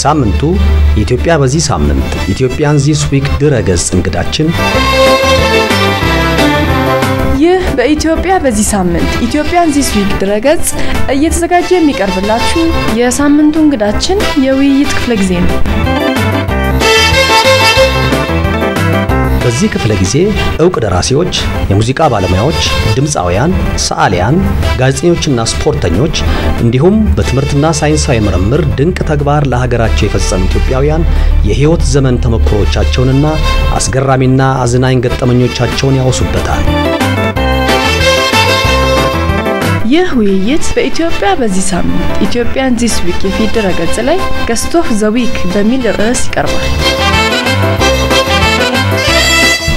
የሳምንቱ ኢትዮጵያ በዚህ ሳምንት ኢትዮጵያን ዚስ ዊክ ድረገጽ እንግዳችን ይህ በኢትዮጵያ በዚህ ሳምንት ኢትዮጵያን ዚስ ዊክ ድረገጽ እየተዘጋጀ የሚቀርብላችሁ የሳምንቱ እንግዳችን የውይይት ክፍለ ጊዜ ነው። በዚህ ክፍለ ጊዜ ዕውቅ ደራሲዎች፣ የሙዚቃ ባለሙያዎች፣ ድምጻውያን፣ ሰዓሊያን፣ ጋዜጠኞችና ስፖርተኞች እንዲሁም በትምህርትና ሳይንሳዊ ምርምር ድንቅ ተግባር ለሀገራቸው የፈጸሙ ኢትዮጵያውያን የህይወት ዘመን ተሞክሮቻቸውንና አስገራሚና አዝናኝ ገጠመኞቻቸውን ያወሱበታል። ይህ ውይይት በኢትዮጵያ በዚህ ሳምንት ኢትዮጵያን ዚስ ዊክ የፊት ድረገጽ ላይ ገስት ኦፍ ዘ ዊክ በሚል ርዕስ ይቀርባል።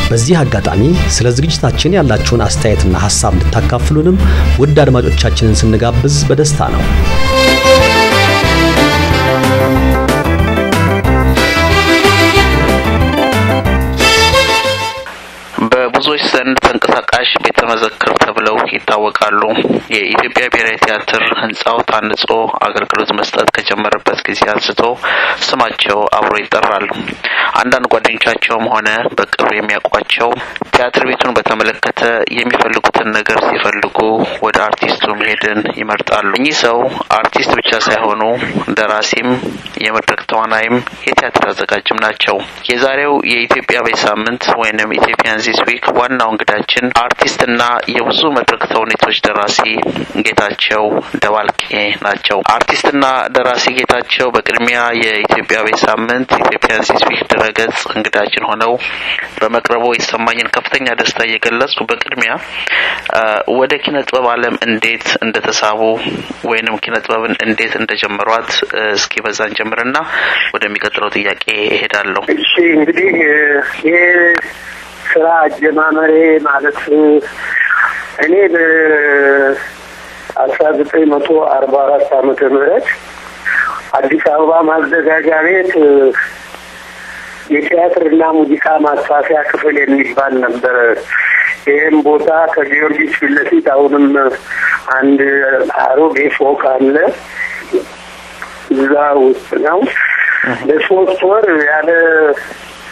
በዚህ አጋጣሚ ስለ ዝግጅታችን ያላችሁን አስተያየትና ሐሳብ እንድታካፍሉንም ውድ አድማጮቻችንን ስንጋብዝ በደስታ ነው። በብዙዎች ዘንድ ተንቀሳቃሽ ቤተ መዘክር ተብለው ይታወቃሉ። የኢትዮጵያ ብሔራዊ ቲያትር ህንጻው ታንጾ አገልግሎት መስጠት ከጀመረበት ጊዜ አንስቶ ስማቸው አብሮ ይጠራል። አንዳንድ ጓደኞቻቸውም ሆነ በቅርብ የሚያውቋቸው ቲያትር ቤቱን በተመለከተ የሚፈልጉትን ነገር ሲፈልጉ ወደ አርቲስቱ መሄድን ይመርጣሉ። እኚህ ሰው አርቲስት ብቻ ሳይሆኑ ደራሲም፣ የመድረክ ተዋናይም፣ የቲያትር አዘጋጅም ናቸው። የዛሬው የኢትዮጵያ በሳምንት ወይንም ኢትዮጵያን ዚስ ዊክ ዋናው እንግዳችን አርቲስትና የብዙ መድረክ ተውኔቶች ደራሲ ጌታቸው ደባልቄ ናቸው። አርቲስትና ደራሲ ጌታቸው በቅድሚያ የኢትዮጵያ በሳምንት ኢትዮጵያን ዚስ ዊክ ድረገጽ እንግዳችን ሆነው በመቅረቡ የተሰማኝን ከፍተኛ ደስታ እየገለጽኩ በቅድሚያ ወደ ኪነ ጥበብ ዓለም እንዴት እንደተሳቡ ወይንም ኪነ ጥበብን እንዴት እንደጀመሯት እስኪ በዛን ጀምርና ወደሚቀጥለው ጥያቄ እሄዳለሁ። እሺ እንግዲህ ስራ ጀማመሬ ማለት እኔ በ1944 ዓመተ ምህረት አዲስ አበባ ማዘጋጃ ቤት የቲያትርና ሙዚቃ ማስፋፊያ ክፍል የሚባል ነበር። ይሄን ቦታ ከጊዮርጊስ ፊት ለፊት አሁንም አንድ አሮጌ ፎቅ አለ፣ እዛ ውስጥ ነው። ለሶስት ወር ያለ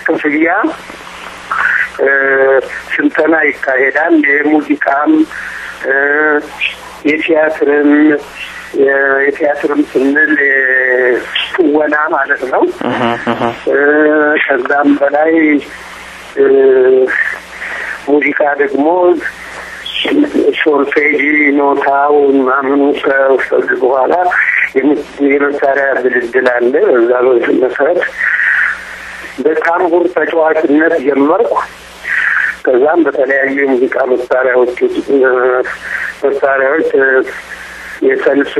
ክፍያ ስልጠና ይካሄዳል። የሙዚቃም የቲያትርም ስንል ትወና ማለት ነው። ከዛም በላይ ሙዚቃ ደግሞ ሶልፌጂ ኖታው ምናምኑ ከወሰዱ በኋላ የመሳሪያ ድልድል አለ። እዛ መሰረት በታምቡር ተጫዋችነት ጀመርኩ። ከዛም በተለያዩ የሙዚቃ መሳሪያዎች የሰልፍ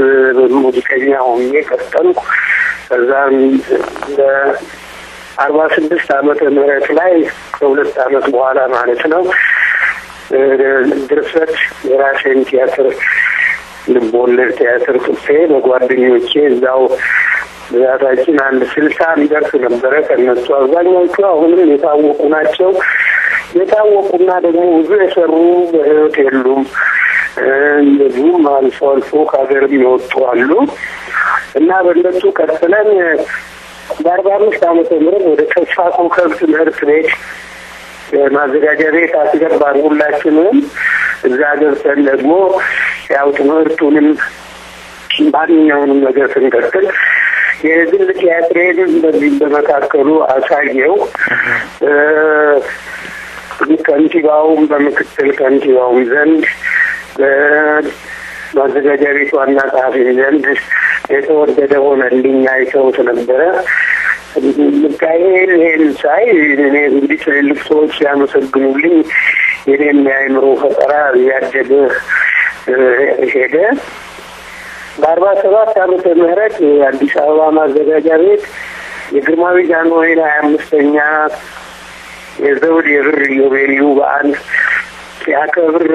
ሙዚቀኛ ሆኜ ቀጠልኩ። ከዛም በ46 ዓመተ ምህረት ላይ ከሁለት ዓመት በኋላ ማለት ነው ድርሰት የራሴን ቲያትር ልቦለድ ቲያትር ጽፌ በጓደኞቼ እዛው ብዛታችን አንድ 60 የሚደርስ ነበረ። ከነሱ አብዛኛዎቹ አሁንም የታወቁ ናቸው። የታወቁና ደግሞ ብዙ የሰሩ በህይወት የሉም። እንደዚሁም አልፎ አልፎ ከሀገርም የወጡ አሉ እና በእነሱ ቀጥለን በ45 ዓመተ ምህረት ወደ ተስፋ ኮከብ ትምህርት ቤት ማዘጋጃ ቤት አስገባን ሁላችንም። እዛ ገብተን ደግሞ ያው ትምህርቱንም ማንኛውንም ነገር ስንቀጥል የግል ቲያትሬን በዚህ በመካከሉ አሳየው። ከንቲባውም በምክትል ከንቲባውም ዘንድ በማዘጋጃ ቤቱ ዋና ጸሐፊ ዘንድ የተወደደ ሆነልኝ። አይተውት ነበረ። ይሄን ሳይ እኔ እንግዲህ ትልልቅ ሰዎች ያመሰግኑልኝ የኔም የአእምሮ ፈጠራ ያደገ ሄደ። በ47 ዓመተ ምህረት አዲስ አበባ ማዘጋጃ ቤት የግርማዊ ጃንሆይ 25ኛ የዘውድ የብር ኢዮቤልዩ በዓል ሲያከብር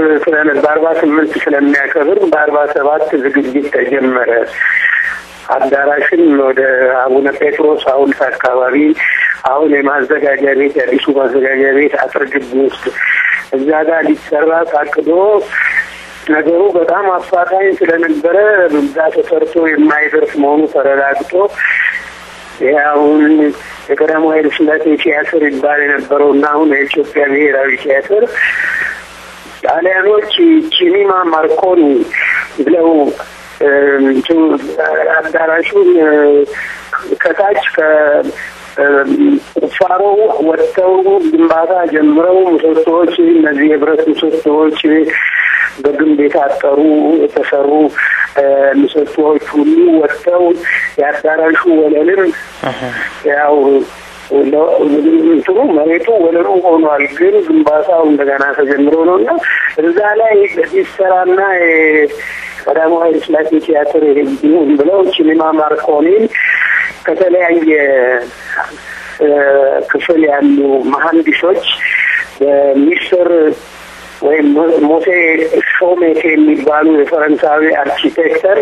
በ48 ስለሚያከብር በ47 ዝግጅት ተጀመረ። አዳራሽን ወደ አቡነ ጴጥሮስ ሐውልት አካባቢ አሁን የማዘጋጃ ቤት የአዲሱ ማዘጋጃ ቤት አጥር ግቢ ውስጥ እዛ ጋር ሊሰራ ታቅዶ ነገሩ በጣም አፋጣኝ ስለነበረ ብዛ ተሰርቶ የማይደርስ መሆኑ ተረጋግጦ ያውን የቀዳማዊ ኃይለ ሥላሴ ቲያትር ይባል የነበረውና አሁን የኢትዮጵያ ብሔራዊ ቲያትር ጣሊያኖች ሲኒማ ማርኮኒ ብለው አዳራሹን ከታች ቁፋሮ ወጥተው ግንባታ ጀምረው ምሰሶዎች እነዚህ የብረት ምሰሶዎች በግንብ የታጠሩ የተሰሩ ምሰሶዎች ሁሉ ወጥተው ያዳራሹ ወለልን ያው እንትኑ መሬቱ ወለሉ ሆኗል። ግን ግንባታው እንደገና ተጀምሮ ነውና እዛ ላይ በዲሰራና ቀዳማዊ ኃይለ ሥላሴ ቲያትር ይሁን ብለው ሲኒማ ማርኮኒን ከተለያየ ክፍል ያሉ መሐንዲሶች በሚስጥር ወይም ሞሴ ሾሜቴ የሚባሉ የፈረንሳዊ አርኪቴክተር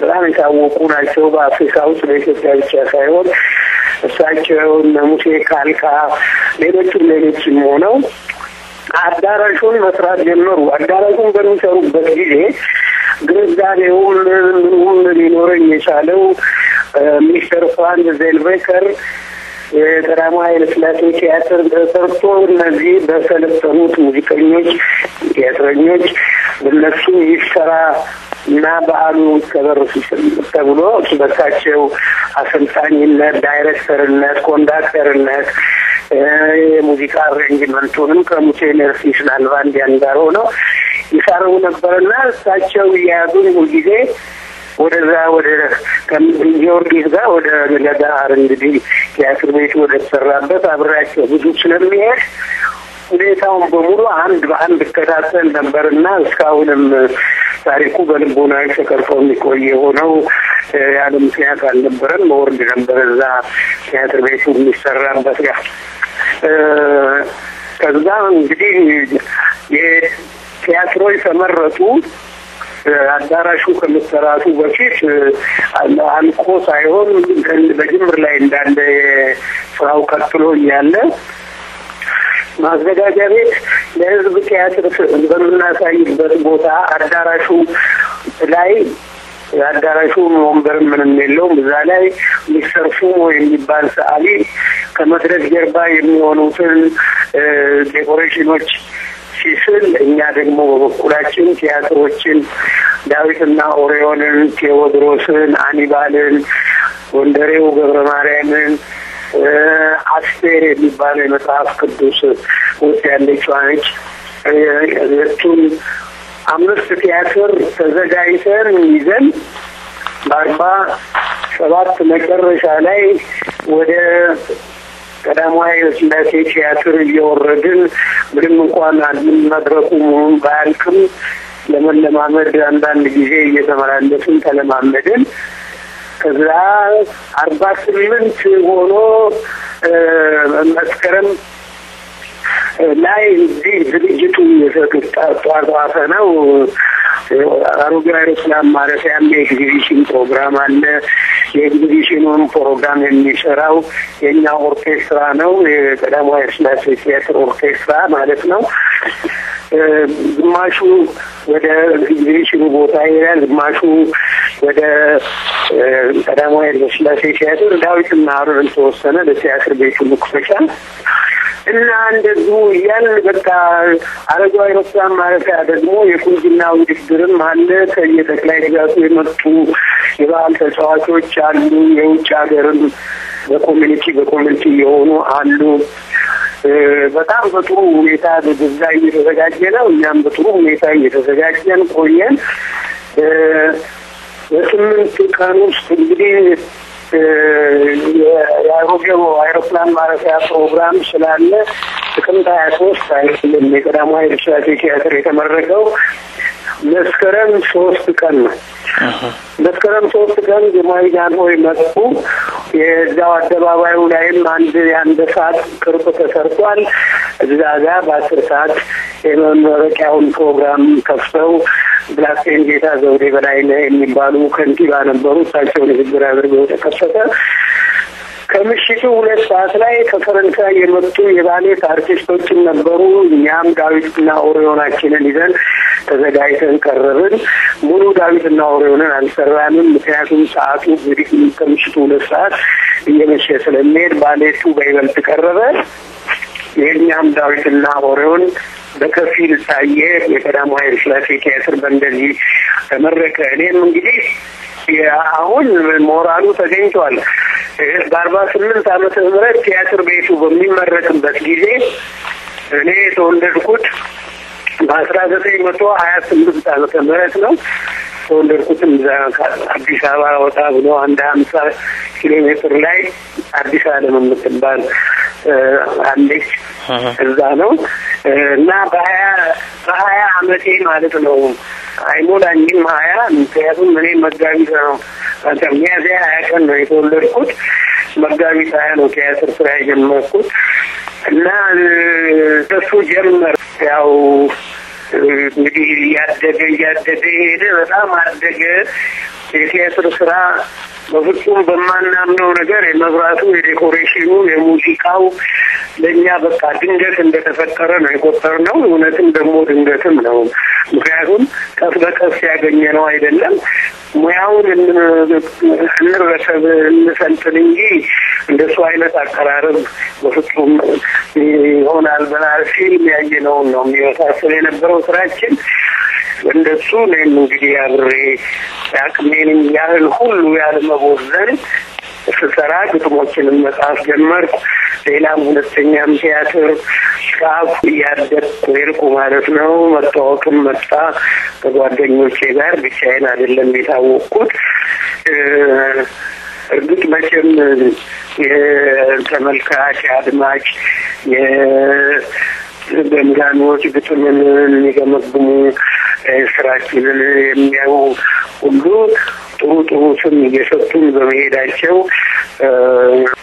በጣም የታወቁ ናቸው በአፍሪካ ውስጥ በኢትዮጵያ ብቻ ሳይሆን እሳቸው ሙሴ ካልካ ሌሎችም ሆነው አዳራሹን መስራት ጀመሩ። አዳራሹን በሚሰሩበት ጊዜ ግንዛቤውም ምንም ሊኖረኝ የቻለው ሚስተር ፍራንዝ ዜልቬከር የቀዳማዊ ኃይለ ሥላሴ ቲያትር ተሰርቶ እነዚህ በሰለጠኑት ሙዚቀኞች ቲያትረኞች በእነሱ ይሰራ እና በዓሉ ከበርሱ ተብሎ በሳቸው አሰልጣኝነት ዳይሬክተርነት ኮንዳክተርነት የሙዚቃ አሬንጅመንቱንም ከሙሴ ነርሲስ ናልባንዲያን ጋር ሆነው ይሰሩ ነበርና እሳቸው ያያዙን ሁልጊዜ ወደዛ ወደ ከጊዮርጊስ ጋር ወደ ለዳር እንግዲህ ቲያትር ቤት ወደ ተሰራበት አብራቸው ብዙ ስለሚሄድ ሁኔታውን በሙሉ አንድ በአንድ ከታተል ነበርና እስካሁንም ታሪኩ በልቦናዬ ተቀርጾ የሚቆይ ሆነው ያለ ምክንያት አልነበረም። ወርድ ነበር እዛ ቲያትር ቤቱ የሚሰራበት ጋር ከዛ እንግዲህ የቲያትሮች ተመረጡ። አዳራሹ ከመሰራቱ በፊት አልቆ ሳይሆን በጅምር ላይ እንዳለ ስራው ቀጥሎ ያለ ማዘጋጃ ቤት ለህዝብ ቲያትር በምናሳይበት ቦታ አዳራሹ ላይ አዳራሹ ወንበር ምንም የለውም። እዛ ላይ ሚስተር ፉሞ የሚባል ሰዓሊ ከመድረክ ጀርባ የሚሆኑትን ዴኮሬሽኖች ሲስል እኛ ደግሞ በበኩላችን ቲያትሮችን ዳዊትና ኦሪዮንን፣ ቴዎድሮስን፣ አኒባልን፣ ወንደሬው ገብረ ማርያምን፣ አስቴር የሚባለው የመጽሐፍ ቅዱስ ውስጥ ያለችው ነች። እሱን 5 ቲያትር ተዘጋጅተን ይዘን በ47 መጨረሻ ላይ ወደ ቀዳማዊ ኃይለ ሥላሴ ቲያትር እየወረድን ምንም እንኳን መድረኩ ባያልቅም ለመለማመድ አንዳንድ ጊዜ እየተመላለስን ተለማመድን። ከዛ 48 ሆኖ መስከረም ላይ እዚህ ዝግጅቱ የተጧጧፈ ነው። አሮጌ አውሮፕላን ማረፊያም የኤግዚቢሽን ፕሮግራም አለ። የኤግዚቢሽኑን ፕሮግራም የሚሰራው የኛ ኦርኬስትራ ነው። የቀዳማዊ ኃይለ ሥላሴ ቲያትር ኦርኬስትራ ማለት ነው። ግማሹ ወደ ኤግዚቢሽኑ ቦታ ይሄዳል፣ ግማሹ ወደ ቀዳማዊ ኃይለ ሥላሴ ቲያትር ዳዊትና አሮን ተወሰነ ለቲያትር ቤቱ መክፈቻ እና እንደዚሁ እያልን በቃ አሮጌ አውሮፕላን ማረፊያ ደግሞ የቁንጅና ውድድርም አለ። ከየጠቅላይ ግዛቱ የመጡ የባህል ተጫዋቾች አሉ። የውጭ ሀገርም በኮሚኒቲ የሆኑ አሉ። በጣም በጥሩ ሁኔታ በዛ እየተዘጋጀ ነው። እኛም በጥሩ ሁኔታ እየተዘጋጀን ቆየን። በ8 ቀን ውስጥ እንግዲህ የአሮጌው አውሮፕላን ማረፊያ ፕሮግራም ስላለ ጥቅምት 23 አይደለም የቀዳማዊ ኃይለ ሥላሴ ቲያትር የተመረቀው መስከረም 3 ቀን ነው። መስከረም 3 ቀን ግርማዊ ጃንሆይ መጡ። የዛው አደባባዩ ላይም አንድ ሰዓት ቅርጽ ተሰርቷል። እዛ ጋር በ10 ሰዓት የመመረቂያውን ፕሮግራም ከፍተው ብላቴን ጌታ ዘውዴ በላይነህ የሚባሉ ከንቲባ ነበሩ። እሳቸው ንግግር አድርገው ተከፈተ። ከምሽቱ 2 ሰዓት ላይ ከፈረንሳይ የመጡ የባሌት አርቲስቶችም ነበሩ። እኛም ዳዊትና ኦሪዮናችንን ይዘን ተዘጋጅተን ቀረብን። ሙሉ ዳዊትና ኦሪዮንን አልሰራንም፣ ምክንያቱም ሰዓቱ እንግዲህ ከምሽቱ 2 ሰዓት እየመሸ ስለሚሄድ ባሌቱ በይበልጥ ቀረበ። የኛም ዳዊትና ኦሪዮን በከፊል ታየ። የቀዳማዊ ኃይለ ሥላሴ ቲያትር በእንደዚህ ተመረቀ። እኔም እንግዲህ አሁን ሞራሉ ተገኝቷል። በ48 ዓመተ ምህረት ቲያትር ቤቱ በሚመረቅበት ጊዜ እኔ የተወለድኩት በ1928 ዓመተ ምህረት ነው። ተወለድኩትም አዲስ አበባ ወጣ ብሎ 150 ኪሎ ሜትር ላይ አዲስ ዓለም የምትባል አለች። እዛ ነው እና በ20 ዓመቴ ማለት ነው አይሞላኝም 20። ምክንያቱም እኔ መጋቢት ነው ሚያዝያ 20 ቀን ነው የተወለድኩት። መጋቢት 20 ነው ቲያትር ስራ የጀመርኩት እና እሱ ጀመር። ያው እንግዲህ እያደገ ሄደ። በጣም አደገ። የቲያትር ስራ በፍጹም በማናምነው ነገር የመብራቱ፣ የዴኮሬሽኑ፣ የሙዚቃው ለኛ በቃ ድንገት እንደተፈጠረ ነው የቆጠርነው። እውነትም ደግሞ ድንገትም ነው። ምክንያቱም ቀስ በቀስ ያገኘነው አይደለም። ሙያውን እንረከብ እንሰልጥን እንጂ እንደሱ አይነት አቀራረብ በፍጹም ይሆናል ብለን ፊልም ያየነውን ነው የሚመሳሰል የነበረው ስራችን። እንደሱ እኔም እንግዲህ አብሬ አቅሜን ያህል ሁሉ ያለመቦዘን ስሰራ ግጥሞችንም መጽሐፍ ጀመርኩ። ሌላም ሁለተኛም ቲያትር ጻፍ እያደግኩ ሄድኩ ማለት ነው። መታወቅም መጣ ከጓደኞቼ ጋር፣ ብቻዬን አይደለም የታወቅኩት። እርግጥ መቼም የተመልካች አድማጭ በሚዛኖች ግጥምን የሚገመግሙ ስራችንን የሚያዩ ሁሉ ጥሩ ስም እየሰጡን በመሄዳቸው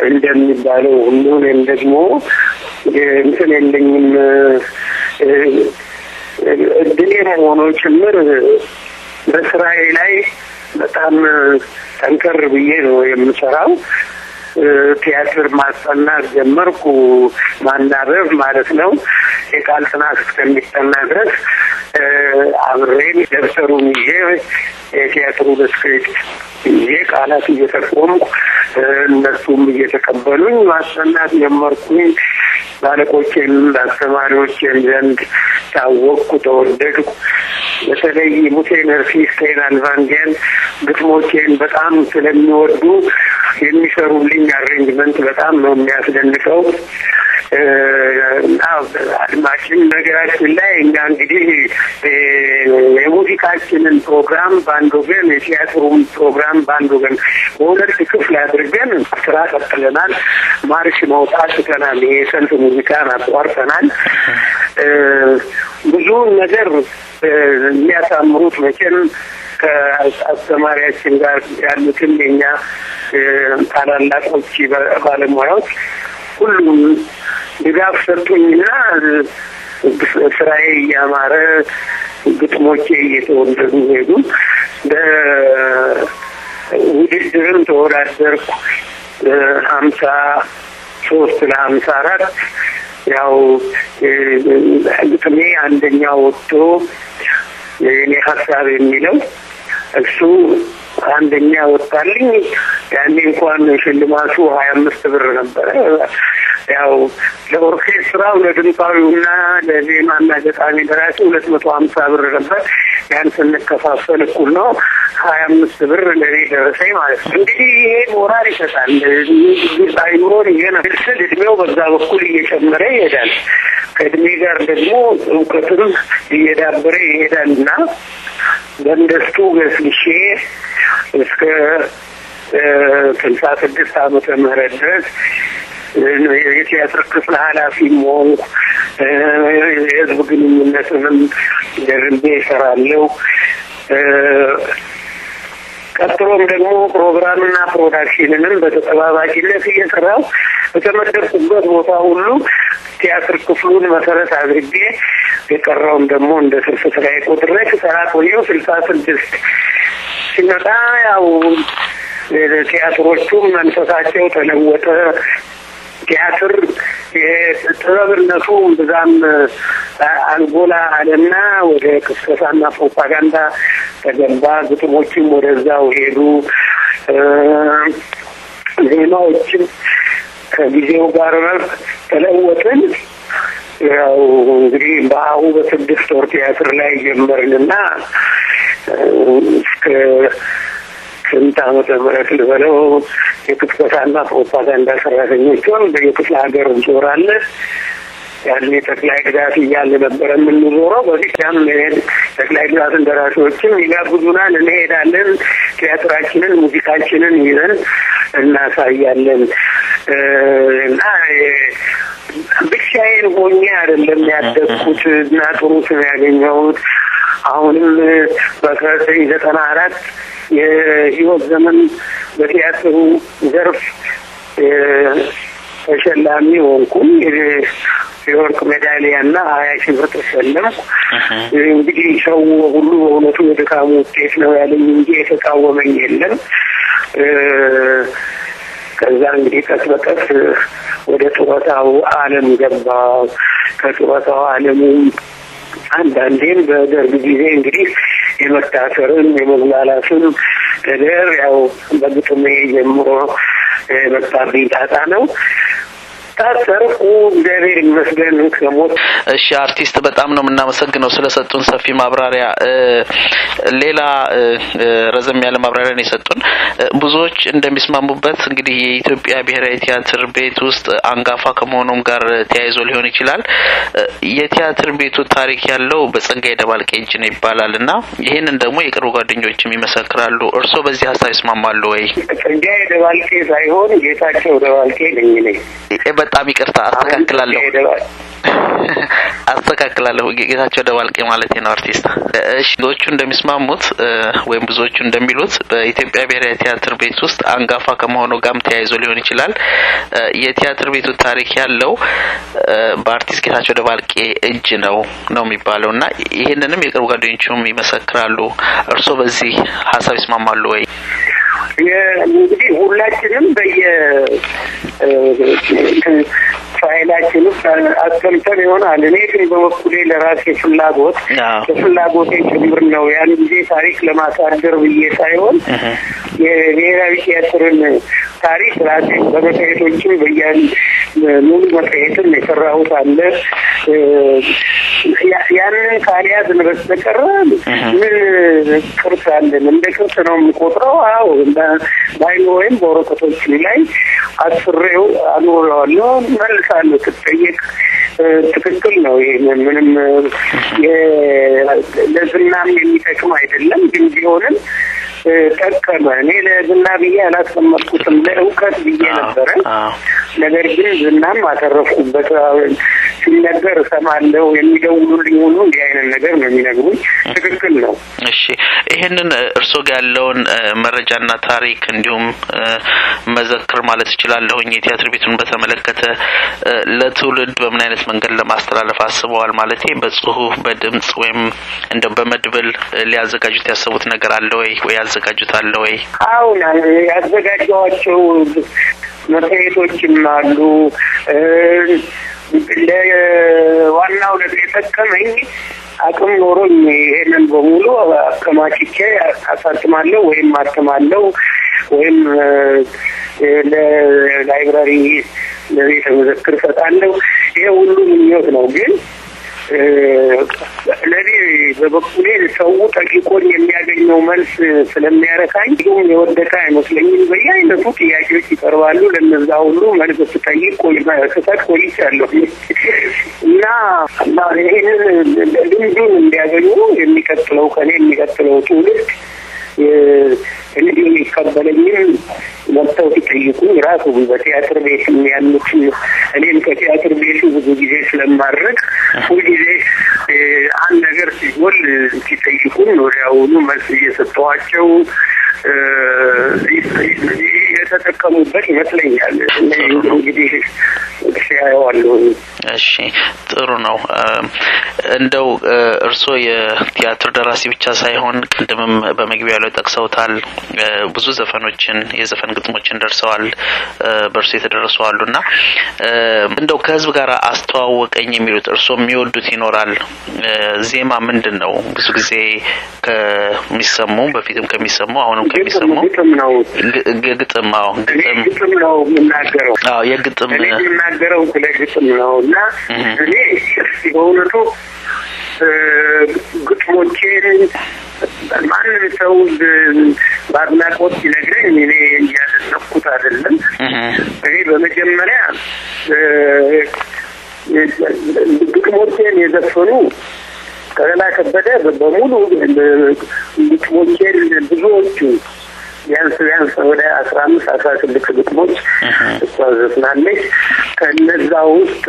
እንደሚባለው ሁሉ እኔም ደግሞ እንትን የለኝም እድሌም ሆኖ ጭምር በስራዬ ላይ በጣም ጠንከር ብዬ ነው የምሰራው። ቲያትር ማስጠናት ጀመርኩ። ማናበብ ማለት ነው። የቃል ጥናት እስከሚጠና ድረስ አብሬን ደብተሩን ይዤ የቲያትሩን ስክሪፕት ይዤ ቃላት እየተቆምኩ እነሱም እየተቀበሉኝ ማስጠናት ጀመርኩኝ። ባለቆቼን በአስተማሪዎቼን ዘንድ ታወቅኩ፣ ተወደድኩ። በተለይ ሙሴ ነርሲስ ከናልቫንዲያን ግጥሞቼን በጣም ስለሚወዱ የሚሰሩልኝ አሬንጅመንት በጣም ነው የሚያስደንቀው። አድማጭም ነገራችን ላይ እኛ እንግዲህ የሙዚቃችንን ፕሮግራም በአንድ ወገን የቲያትሩን ፕሮግራም በአንድ ወገን በሁለት ክፍል አድርገን ስራ ቀጥለናል። ማርሽ መውጣት ትተናል። የሰልፍ ሙዚቃን አቋርጠናል። ብዙ ነገር የሚያሳምሩት መቼም ከአስተማሪያችን ጋር ያሉትን የኛ ታላላቆች ባለሙያዎች ሁሉም ድጋፍ ሰጡኝና ስራዬ እያማረ ግጥሞቼ እየተወደዱ ሄዱ። በውድድርም ተወዳደርኩ 53 ለ54 ያው ግጥሜ አንደኛ ወጥቶ የኔ ሀሳብ የሚለው እሱ አንደኛ ወጣልኝ። ያኔ እንኳን ሽልማቱ 25 ብር ነበረ። ያው ለኦርኬስትራው ለድምፃዊውና ለዜማና ገጣሚ ደራሲ 250 ብር ነበር። ያን ስንከፋፈል እኩል ነው 25 ብር ለኔ ደረሰኝ ማለት ነው። እንግዲህ ይሄ ሞራል ይሰጣል። አይኖር ይገናል። እድሜው በዛ በኩል እየጨመረ ይሄዳል። ከእድሜ ጋር ደግሞ እውቀትም እየዳበረ ይሄዳልና በእንደሱ ገስግሼ እስከ 66 ዓመተ ምህረት ድረስ የቲያትር ክፍል ኃላፊም ሆንኩ። የህዝብ ግንኙነትንም ደርቤ እሰራለሁ። ቀጥሎም ደግሞ ፕሮግራምና ፕሮዳክሽንንም በተጠባባቂነት እየሰራሁ በተመደብኩበት ቦታ ሁሉ ቲያትር ክፍሉን መሰረት አድርጌ የቀረውን ደግሞ እንደ ትርፍ ስራዬ ቆጥሬ ስሰራ ቆየሁ። 66 ሲመጣ ያው ቲያትሮቹም መንፈሳቸው ተለወጠ። ቲያትር የጥበብነቱ ብዛም አንጎላ አለና ወደ ቅስቀሳና ፕሮፓጋንዳ ተገባ። ግጥሞችም ወደዛው ሄዱ። ዜማዎችም ከጊዜው ጋር ተለወጥን። ያው እንግዲህ በአሁ በስድስት ወር ቲያትር ላይ ጀመርንና እስከ ስንት ዓመተ ምህረት ልበለው የክትፈታና ፕሮፓጋንዳ ሰራተኞች በየክፍለ ሀገር እንዞራለን። ያኔ ጠቅላይ ግዛት እያለ ነበረ የምንዞረው። በፊት ያም ጠቅላይ ግዛት እንደራሴዎችም ይጋብዙናል፣ እንሄዳለን። ቲያትራችንን ሙዚቃችንን ይዘን እናሳያለን እና ብቻዬን ሆኜ አይደለም ያደግኩት እና ጥሩ ስም ያገኘሁት። አሁንም በ1994 የህይወት ዘመን በቲያትሩ ዘርፍ ተሸላሚ ሆንኩኝ። የወርቅ ሜዳሊያና 20,000 ብር ተሸለምኩ። እንግዲህ ሰው ሁሉ በእውነቱ የድካሙ ውጤት ነው ያለኝ እንጂ የተቃወመኝ የለም። ከዛ እንግዲህ ቀስ በቀስ ወደ ጡረታው ዓለም ገባሁ። ከጡረታው ዓለሙ አንዳንዴም በደርግ ጊዜ እንግዲህ የመታሰርም የመዝላላትም ነገር ያው በግጥሜ ጀምሮ መጣብኝ ጣጣ ነው። ታሰርኩ፣ እግዚአብሔር ይመስገን ከሞት። እሺ አርቲስት በጣም ነው የምናመሰግነው ስለሰጡን ሰፊ ማብራሪያ። ሌላ ረዘም ያለ ማብራሪያ ነው የሰጡን። ብዙዎች እንደሚስማሙበት እንግዲህ የኢትዮጵያ ብሔራዊ ቲያትር ቤት ውስጥ አንጋፋ ከመሆኑም ጋር ተያይዞ ሊሆን ይችላል የቲያትር ቤቱ ታሪክ ያለው በጸጋዬ ደባልቄ እጅ ነው ይባላልና ይሄንን ደግሞ የቅርብ ጓደኞችም ይመሰክራሉ። እርሶ በዚህ ሀሳብ ይስማማሉ ወይ? ጸጋዬ ደባልቄ ሳይሆን ጌታቸው ደባልቄ ነኝ። በጣም ይቅርታ አስተካክላለሁ ጌታቸው ደባልቄ ማለት ነው አርቲስት። እሺ ብዙዎቹ እንደሚስማሙት ወይም ብዙዎቹ እንደሚሉት በኢትዮጵያ ብሔራዊ ቲያትር ቤት ውስጥ አንጋፋ ከመሆኑ ጋርም ተያይዞ ሊሆን ይችላል የቲያትር ቤቱ ታሪክ ያለው በአርቲስት ጌታቸው ደባልቄ እጅ ነው የሚባለውና ይሄንንም የቅርብ ጓደኞቹም ይመሰክራሉ። እርሶ በዚህ ሀሳብ ይስማማሉ ወይ? እንግዲህ ሁላችንም ፋይላችን አስቀምጠን ይሆናል። እኔ ግን በበኩሌ ለራሴ ፍላጎቴ ጭምር ነው ያን ጊዜ ታሪክ ለማሳደር ብዬ ሳይሆን የብሔራዊ ቲያትርን ታሪክ ራሴ በመጽሔቶችም ሙሉ መጽሔትን የሰራሁት አለ። ያንን ካልያዝን በስተቀር ምን ቅርስ አለን? እንደ ቅርስ ነው የምቆጥረው። አዎ ባይኖርም በወረቀቶች ላይ አስሬው አኖረዋለሁ፣ መልሳለሁ ትጠየቅ። ትክክል ነው። ይሄ ምንም ለዝናም የሚጠቅም አይደለም፣ ግን ቢሆንም ጠቀመ። እኔ ለዝና ብዬ አላስቀመጥኩትም፣ ለእውቀት ብዬ ነበረ። ነገር ግን ዝናም አተረፍኩበት። ሲነገር እሰማለሁ፣ የሚደውሉልኝ ሁሉ እንዲህ አይነት ነገር ነው የሚነግሩኝ። ትክክል ነው። እሺ ይሄንን እርሶ ጋር ያለውን መረጃና ታሪክ እንዲሁም መዘክር ማለት ይችላልኝ የቲያትር ቤቱን በተመለከተ ለትውልድ በምን አይነት መንገድ ለማስተላለፍ አስበዋል? ማለት በጽሁፍ በድምጽ ወይም እንደ በመድብል ሊያዘጋጁት ያሰቡት ነገር አለ ወይ ያዘጋጁት አለ ወይ? አዎ ያዘጋጇቸው መጽሔቶችም አሉ። ለዋናው ነገር ተጠቀመኝ አቅም ኖሮኝ ይሄንን በሙሉ አከማችቼ አሳትማለሁ ወይም አትማለሁ ወይም ለላይብራሪ ለቤተ መዘክር ሰጣለሁ። ይሄ ሁሉ ምኞት ነው። ግን ለኔ በበኩሌ ሰው ጠቂቆኝ የሚያገኘው መልስ ስለሚያረካኝ ሁሉም የወደቀ አይመስለኝም። በየአይነቱ ጥያቄዎች ይቀርባሉ። ለነዛ ሁሉ መልስ ስጠይቅ ቆይቻለሁ እና ይህንን ልምዱን እንዲያገኙ የሚቀጥለው ትውልድ እንዲህ ይቀበለኝም መጥተው ሲጠይቁኝ ራሱ በቲያትር ቤት ያሉት እኔም ከቲያትር ቤቱ ብዙ ጊዜ ስለማድረግ ሁልጊዜ አንድ ነገር ሲጎል ሲጠይቁኝ ወዲያውኑ መልስ እየሰጠኋቸው የተጠቀሙበት ይመስለኛል። እንግዲህ ሲያየዋለሁ። እሺ ጥሩ ነው። እንደው እርሶ የቲያትር ደራሲ ብቻ ሳይሆን ቅድምም በመግቢያው ላይ ጠቅሰውታል ብዙ የዘፈን ግጥሞችን ደርሰዋል፣ በእርሶ የተደረሱ አሉና እንደው ከህዝብ ጋር አስተዋወቀኝ የሚሉት እርሶ የሚወዱት ይኖራል? ዜማ ምንድነው? ብዙ ጊዜ ከሚሰሙ በፊትም ከሚሰሙ አሁንም ከሚሰሙ ግጥም ግጥም ነው የምናገረው የግጥም የምናገረው ስለ ግጥም ነውና እኔ በእውነቱ ግጥሞቼን ማንም ሰው ባድናቆት ይነግረኝ እኔ ያደነኩት አይደለም እኔ በመጀመሪያ ግጥሞቼን የዘፈኑ ከላ ከበደ በሙሉ ግጥሞቼን ብዙዎቹ ቢያንስ ወደ 15-16 ግጥሞች ተዘፍናለች ከነዛ ውስጥ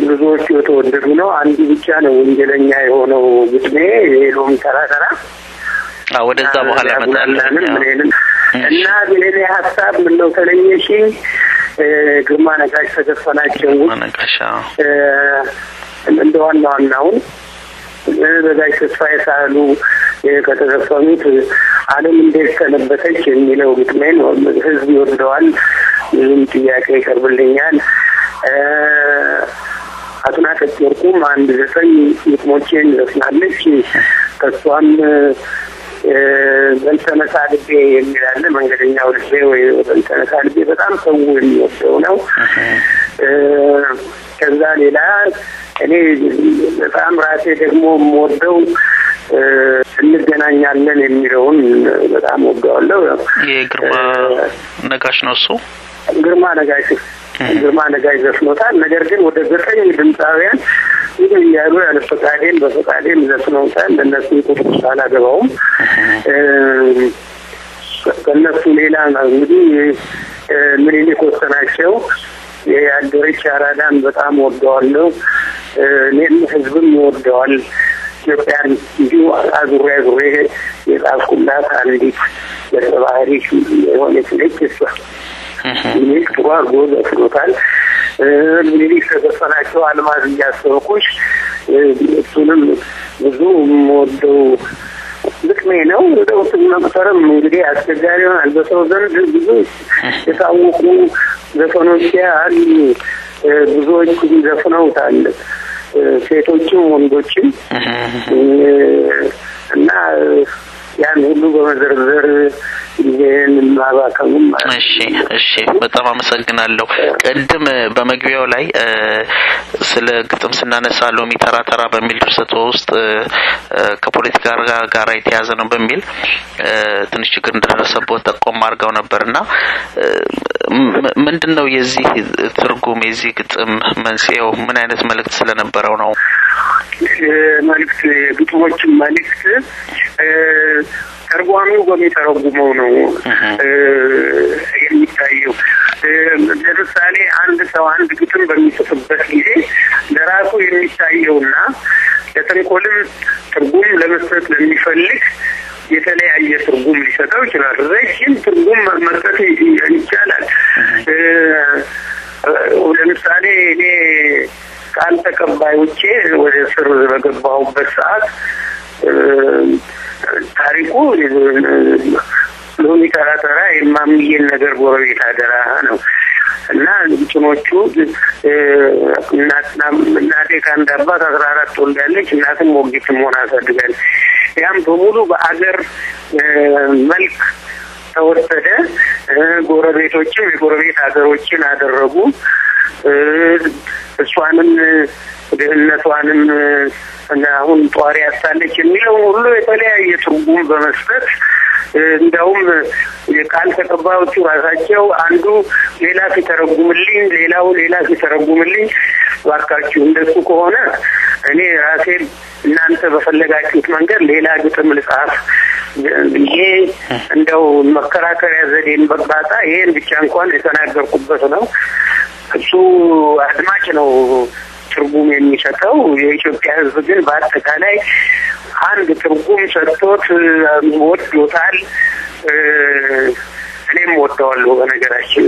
ብዙዎቹ የተወደዱ ነው አንዱ ብቻ ነው ወንጀለኛ የሆነው ግጥሜ የሎሚ ተራራ ወደዛ በኋላ መጣለን እና ለኔ ሐሳብ ምን ነው ተለየሽ ግርማ ነጋሽ ተዘፈናቸው እንደዋናው በዛይ ተስፋዬ ሳሉ ከተዘፈኑት ዓለም እንዴት ተነበተች የሚለው ግጥሜን ህዝብ ይወደዋል ምንም ጥያቄ ይቀርብልኛል አጥናት ወርቁም አንድ ዘፈን ግጥሞቼን ዘፍናለች ከሷም በልተነሳልቤ የሚላል መንገደኛው ልጅ ወይ በልተነሳልቤ በጣም ሰው የሚወደው ነው ከዛ ሌላ እኔ በጣም ራሴ ደግሞ የምወደው እንገናኛለን የሚለውን በጣም ወደዋለሁ የግርማ ነጋሽ ነው እሱ ግርማ ነጋሽ ዘፍኖታል ነገር ግን ወደ 9 ድምጻውያን ይያሉ ያለ በፈቃዴም ዘፍነውታል ለነሱ ቁጥር አላገባውም ከነሱ ሌላ እንግዲህ ምን ይቆጠናቸው የአገሬች አራዳን በጣም ወደዋለሁ እኔም ህዝብም ይወደዋል ኢትዮጵያን እንዲሁ አዙሪያ የጻፍኩላት አንዲት የባህሪ የሆነች ልጅ እሷ ይህ ተዋርጎ ዘፍኖታል እንግዲህ ተዘፈናቸው አልማዝ ያሰብኩሽ እሱንም ብዙ ወደው ልክሜ ነው ወደው ተመሰረም እንግዲህ አስቸጋሪ ይሆናል በሰው ዘንድ ብዙ የታወቁ ዘፈኖች አሉ ብዙዎች ዘፍነውታል ሴቶችም ወንዶችም እና ያን ሁሉ በመዘርዘር ይሄን ማባከሙም እሺ በጣም አመሰግናለሁ ቀድም በመግቢያው ላይ ስለ ግጥም ስናነሳ ሎሚ ተራራ በሚል ድርሰት ውስጥ ከፖለቲካ ጋር የተያዘ ነው በሚል ትንሽ ችግር እንደደረሰበት ተቆም አድርገው ነበርና ምንድነው የዚህ ትርጉም የዚህ ግጥም መንስኤው ምን አይነት መልእክት ስለነበረው ነው መልእክት ግጥሞች መልእክት ተርጓሚው በሚተረጉመው ነው የሚታየው ለምሳሌ አንድ ሰው አንድ ግጥም በሚጽፍበት ጊዜ ለራሱ የሚታየውና ለተንኮልም ትርጉም ለመስጠት ለሚፈልግ የተለያየ ትርጉም ሊሰጠው ይችላል ረጅም ትርጉም መስጠት ይቻላል ለምሳሌ እኔ ቃል ተቀባዮቼ ወደ ስር በገባሁበት ሰዓት ታሪኩ ሎሚ ተራራ የማምየን ነገር ጎረቤት አደራ ነው እና እንትኖቹ እናቴ ካንድ አባት 14 ወልዳለች እናትም ሞግዚትም ሆና አሳድጋል ያም በሙሉ በአገር መልክ ተወሰደ ጎረቤቶችም የጎረቤት ሀገሮችን አደረጉ እሷንም ድህነቷንም እና አሁን ጧሪ ያሳለች የሚለው ሁሉ የተለያየ ትርጉም በመስጠት እንደውም የቃል ተቀባዮቹ ራሳቸው አንዱ ሌላ ሲተረጉምልኝ ሌላው ሌላ ሲተረጉምልኝ ዋካችሁ እንደሱ ከሆነ እኔ ራሴ እናንተ በፈለጋችሁት መንገድ ሌላ ግጥም ልጻፍ ይሄ እንደው መከራከሪያ ዘዴን በቃታ ይሄን ብቻ እንኳን የተናገርኩበት ነው እሱ አድማጭ ነው ትርጉም የሚሰጠው የኢትዮጵያ ህዝብ ግን በአጠቃላይ አንድ ትርጉም ሰጥቶት ወዶታል እኔም ወደዋለሁ በነገራችን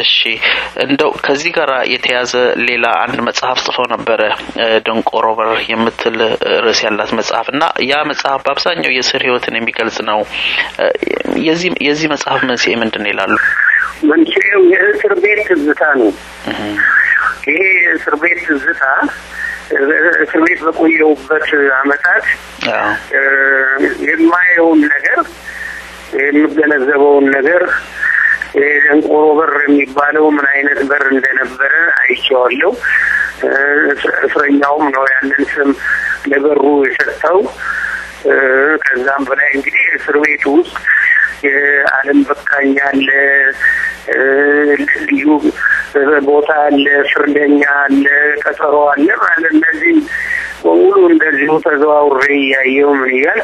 እሺ እንደው ከዚህ ጋር የተያዘ ሌላ አንድ መጽሐፍ ጽፎ ነበር ደንቆሮበር የምትል ርዕስ ያላት መጽሐፍና ያ መጽሐፍ በአብዛኛው የስር ህይወትን የሚገልጽ ነው የዚህ መጽሐፍ መንስኤ ምንድነው ይላሉ መንስኤው የእስር ቤት ትዝታ ነው ይሄ እስር ቤት ትዝታ እስር ቤት በቆየሁበት አመታት የማየውን ነገር የምገነዘበውን ነገር እንቆሮ በር የሚባለው ምን አይነት በር እንደነበረ አይቼዋለሁ። እስረኛውም ነው ያንን ስም ለበሩ የሰጠው። ከዛም በላይ እንግዲህ እስር ቤት ውስጥ የዓለም በቃኝ አለ፣ ልዩ ቦታ አለ፣ ፍርደኛ አለ፣ ቀጠሮ አለ ማለት እነዚህ በሙሉ እንደዚሁ ተዘዋውሬ ያየው ምን ይላል።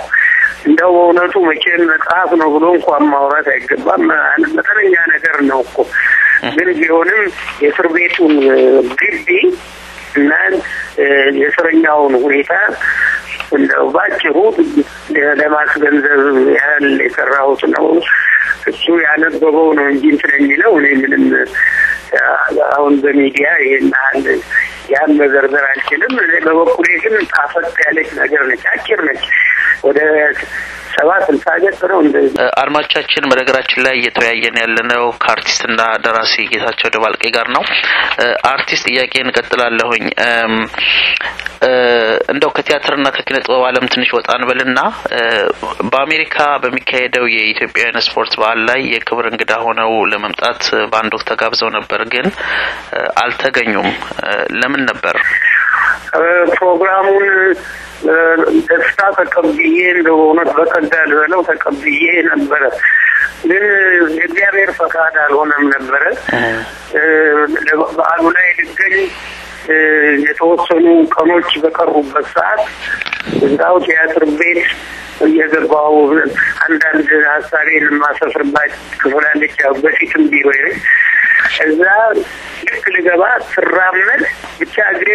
እንደው በእውነቱ መቼም መጽሐፍ ነው ብሎ እንኳን ማውራት አይገባም። መጠነኛ ነገር ነው እኮ ግን ቢሆንም የእስር ቤቱን ግቢ እና የእስረኛውን ሁኔታ እንደው ባጭሩ ለማስገንዘብ ያህል የሰራሁት ነው። እሱ ያነበበው ነው እንጂ ስለሚለው እኔ ምንም አሁን በሚዲያ ያን መዘርዘር አልችልም። በበኩሌ ግን ጣፈጥ ያለች ነገር ነች፣ አጭር ነች። ወደ 7-60 ገጽ ነው። አድማጮቻችን በነገራችን ላይ እየተወያየን ያለነው ከአርቲስትና ደራሲ ጌታቸው ደባልቄ ጋር ነው። አርቲስት ጥያቄን እንቀጥላለሁኝ። እንደው ከቲያትርና ከኪነ ጥበብ ዓለም ትንሽ ወጣ እንበልና በአሜሪካ በሚካሄደው የኢትዮጵያውያን ስፖርት በዓል ላይ የክብር እንግዳ ሆነው ለመምጣት በአንድ ወቅት ተጋብዘው ነበር፣ ግን አልተገኙም። ለምን ነበር? ፕሮግራሙን ደስታ ተቀብዬ እንደሆነት በቀዳል በለው ተቀብዬ ነበረ፣ ግን የእግዚአብሔር ፈቃድ አልሆነም ነበረ። በዓሉ ላይ ልገኝ የተወሰኑ ቀኖች በቀሩበት ሰዓት እዛው ቲያትር ቤት እየገባሁ አንዳንድ ሀሳቤን ማሰፍርባት ክፍላለች። ያው በፊትም ቢሆን እዛ ልክ ልገባ ስራመድ ብቻ እግሬ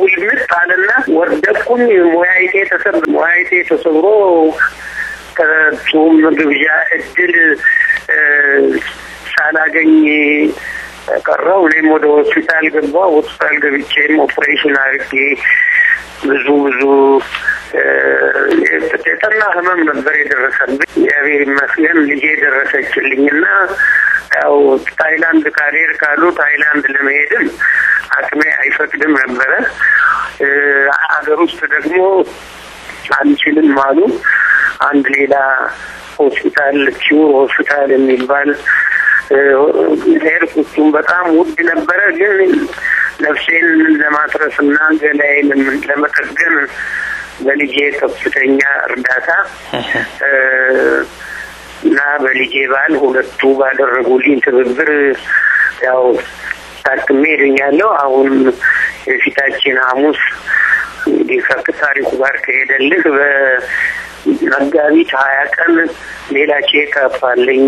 ውልምጥ አለና ወደቅኩኝ። ሙያይቴ ተሰብሮ ከጡም ግብዣ እድል ሳላገኝ ቀረው። እኔም ወደ ሆስፒታል ገባሁ። ሆስፒታል ገብቼም ኦፕሬሽን አድርጌ ብዙ የጠና ህመም ነበር የደረሰብኝ። እግዚአብሔር ይመስገን ልጄ ደረሰችልኝና ያው ታይላንድ ካሉ ታይላንድ ለመሄድም አቅሜ አይፈቅድም ነበረ። አገር ውስጥ ደግሞ አንችልም አሉ። አንድ ሌላ ሆስፒታል ኪውር ሆስፒታል የሚባል ሄድኩኝ። በጣም ውድ ነበረ፣ ግን ነፍሴን ለማትረፍና ገላዬን ለመጠገን በልጄ ከፍተኛ እርዳታ እና በልጄ ባል ሁለቱ ባደረጉልኝ ትብብር ያው ታክሜ ድኛለሁ። አሁን የፊታችን ሐሙስ እንግዲህ ከታሪኩ ጋር ከሄደልህ በመጋቢት 20 ቀን ሌላ ቼክአፕ አለኝ።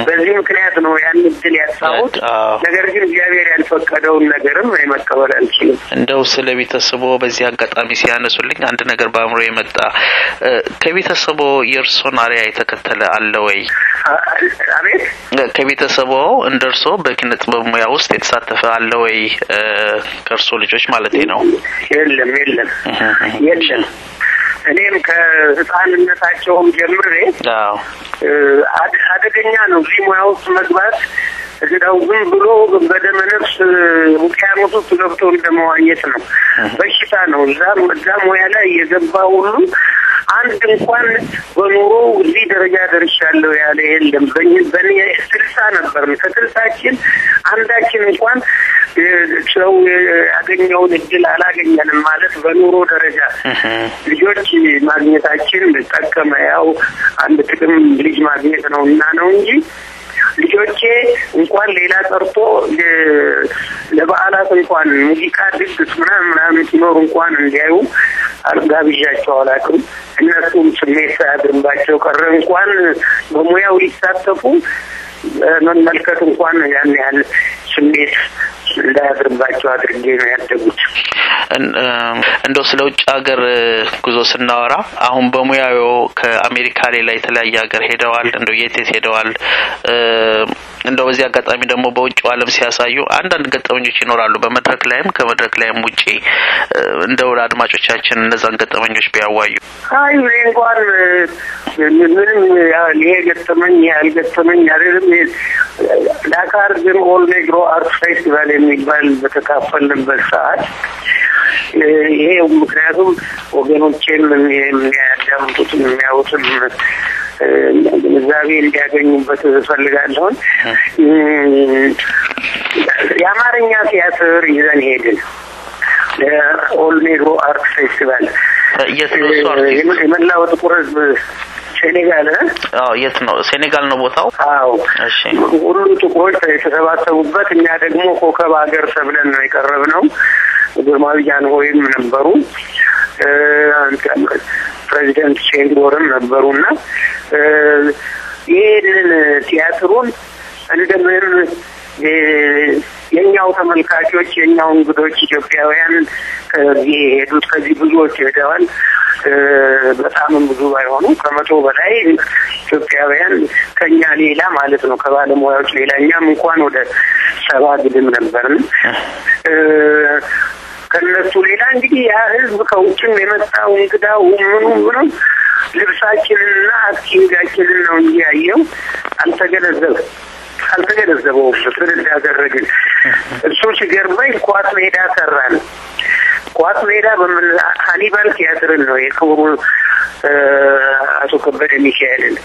በዚህ ምክንያት ነው ያን እድል ያጣሁት። ነገር ግን እግዚአብሔር ያልፈቀደውን ነገርም መቀበል አልችልም። እንደው ስለ ቤተሰቦ በዚህ አጋጣሚ ሲያነሱልኝ አንድ ነገር በአእምሮ የመጣ ከቤተሰቦ የእርሶን አርአያ የተከተለ አለ ወይ? አቤት። ከቤተሰቦ እንደርሶ በኪነ ጥበብ ሙያ ውስጥ የተሳተፈ አለ ወይ? ከእርሶ ልጆች ማለት ነው? የለም። እኔም ከህፃንነታቸውም ጀምሬ አደገኛ ነው እዚህ ሙያ ውስጥ መግባት። እንደው ዝም ብሎ በደመ ነፍስ ውቅያኖስ ውስጥ ገብቶ እንደመዋኘት ነው፣ በሽታ ነው። እዛ ሙያ ላይ የገባ ሁሉ አንድ እንኳን በኑሮ እዚህ ደረጃ ደርሻለሁ ያለ የለም። በእኔ 60 ነበር። ከ60ችን አንዳችን እንኳን ሰው ያገኘውን እድል አላገኘንም ማለት በኑሮ ደረጃ ልጆች ማግኘታችን ጠቀመ። ያው አንድ ጥቅም ልጅ ማግኘት ነውና ነው እንጂ ልጆቼ እንኳን ሌላ ቀርቶ ለበዓላት እንኳን ሙዚቃ ድግስ ምናምን ሲኖር እንኳን እንዲያዩ ጋብዣቸው አላውቅም። እነሱም ስሜት ሳያድርባቸው ቀረ። እንኳን በሙያው ሊሳተፉ መመልከት እንኳን ያን ያህል ስሜት እንዳያድርባቸው አድርጌ ነው ያደጉት። እንደው ስለ ውጭ ሀገር ጉዞ ስናወራ አሁን በሙያው ከአሜሪካ ሌላ የተለያየ ሀገር ሄደዋል። እንደው የት ሄደዋል? እንደው በዚህ አጋጣሚ ደግሞ በውጭ ዓለም ሲያሳዩ አንዳንድ ገጠመኞች ይኖራሉ፣ በመድረክ ላይም ከመድረክ ላይም ውጪ። እንደው ለአድማጮቻችን እነዛን ገጠመኞች ቢያዋዩ። አይ እንኳን ምንም ይሄ ገጠመኝ ያልገጠመኝ አይደለም። ዳካር ግን ኦል ኔግሮ አርት ፌስቲቫል የሚባል በተካፈልንበት ሰዓት ይሄ ምክንያቱም ወገኖቼም የሚያዳምጡትም የሚያዩትም ግንዛቤ እንዲያገኙበት ፈልጋለሁ። የአማርኛ ቲያትር ይዘን ሄድን ለኦል ኔግሮ አርት ፌስቲቫል የመላው ጥቁር ሕዝብ ሴኔጋል የት ነው? ሴኔጋል ነው ቦታው? አዎ እሺ። ሁሉ ጥቁሮች የተሰባሰቡበት እኛ ደግሞ ኮከብ ሀገር ተብለን ነው የቀረብነው። ግርማዊ ጃንሆይም ነበሩ፣ ፕሬዚደንት ሴንጎርም ነበሩና ይሄንን ቲያትሩን እንደምን የኛው ተመልካቾች የኛው እንግዶች ኢትዮጵያውያን ከዚህ ሄዱት ከዚህ ብዙዎች ሄደዋል። በጣም ብዙ ባይሆኑ ከመቶ በላይ ኢትዮጵያውያን ከኛ ሌላ ማለት ነው ከባለሙያዎች ሌላ እኛም እንኳን ወደ 7 ግድም ነበርን። ከነሱ ሌላ እንግዲህ ያ ህዝብ ከውጭም የመጣው እንግዳው ምኑ ልብሳችንና አክቲንጋችንን ነው እንጂ ያየው አልተገነዘበው ፍቅር ያደረግን እሱ ሲገርመኝ ኳስ ሜዳ ሰራን። ኳስ ሜዳ በምን ሃኒባል ቲያትርን ነው የክቡር አቶ ከበደ ሚካኤልን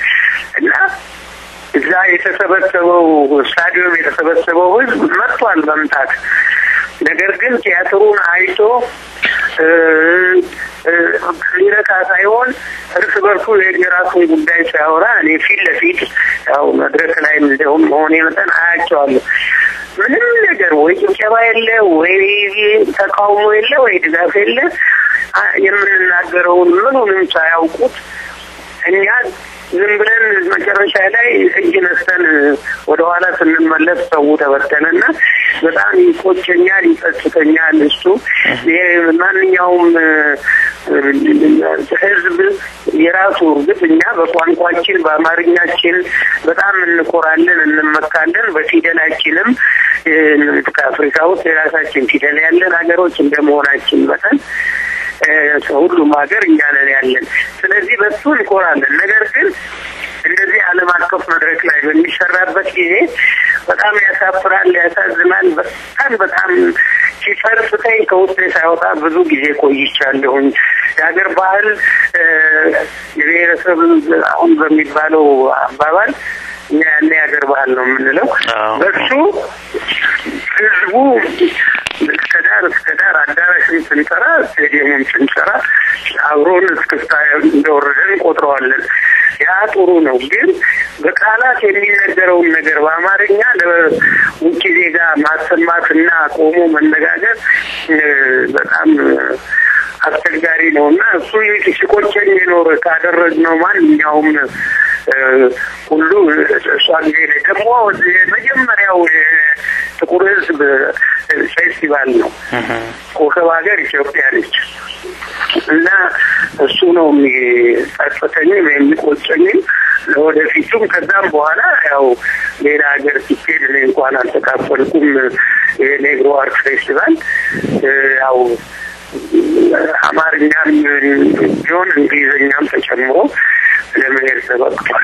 እና እዛ የተሰበሰበው ስታዲየም የተሰበሰበው ህዝብ መጥቷል መምጣት። ነገር ግን ቲያትሩን አይቶ ሊረካ ሳይሆን እርስ በርሱ የራሱን ጉዳይ ሲያወራ እኔ ፊት ለፊት ያው መድረክ ላይ እንደውም መሆኔ መጠን አያቸዋለሁ። ምንም ነገር ወይ ጭብጨባ የለ ወይ ተቃውሞ የለ ወይ ድጋፍ የለ። የምንናገረውን ምኑንም ሳያውቁት እኛ ዝም ብለን መጨረሻ ላይ እጅ ነስተን ወደ ኋላ ስንመለስ ሰው ተበተነና በጣም ይቆጨኛል፣ ይጸጽተኛል። እሱ ማንኛውም ህዝብ የራሱ እርግጥኛ በቋንቋችን በአማርኛችን በጣም እንኮራለን፣ እንመካለን። በፊደላችንም ከአፍሪካ ውስጥ የራሳችን ፊደል ያለን ሀገሮች እንደመሆናችን መጠን ሁሉም ሀገር እኛ ነን ያለን። ስለዚህ በሱ እንኮራለን። ነገር ግን እንደዚህ ዓለም አቀፍ መድረክ ላይ በሚሰራበት ጊዜ በጣም ያሳፍራል፣ ያሳዝናል። በጣም ሲፈርስተኝ ከውስጤ ሳይወጣ ብዙ ጊዜ ቆይቻለሁኝ። የሀገር ባህል የብሔረሰብ አሁን በሚባለው አባባል እኛ ያኔ የሀገር ባህል ነው የምንለው። በሱ ህዝቡ እስከ ዳር አዳራሽን ስንሰራ ስቴዲየሙን ስንሰራ አብሮን እስክስታ እንደወረደን ቆጥረዋለን። ያ ጥሩ ነው። ግን በቃላት የሚነገረውን ነገር በአማርኛ ለውጭ ዜጋ ማሰማትና ቆሞ መነጋገር በጣም አስቸጋሪ ነውና እሱ ሲቆጨኝ የኖረ ካደረግነው ማንኛውም ሁሉ እሷ ጊዜ ላይ ደግሞ የመጀመሪያው ጥቁር ሕዝብ ፌስቲቫል ነው። ኮከብ ሀገር ኢትዮጵያ ነች እና እሱ ነው የሚጸጽተኝ የሚቆጨኝ ለወደፊቱም። ከዛም በኋላ ያው ሌላ ሀገር ሲሄድ እኔ እንኳን አልተካፈልኩም የኔግሮ አርት ፌስቲቫል ያው አማርኛም ቢሆን እንግሊዝኛም ተጨምሮ ለመሄድ ተበቅቷል።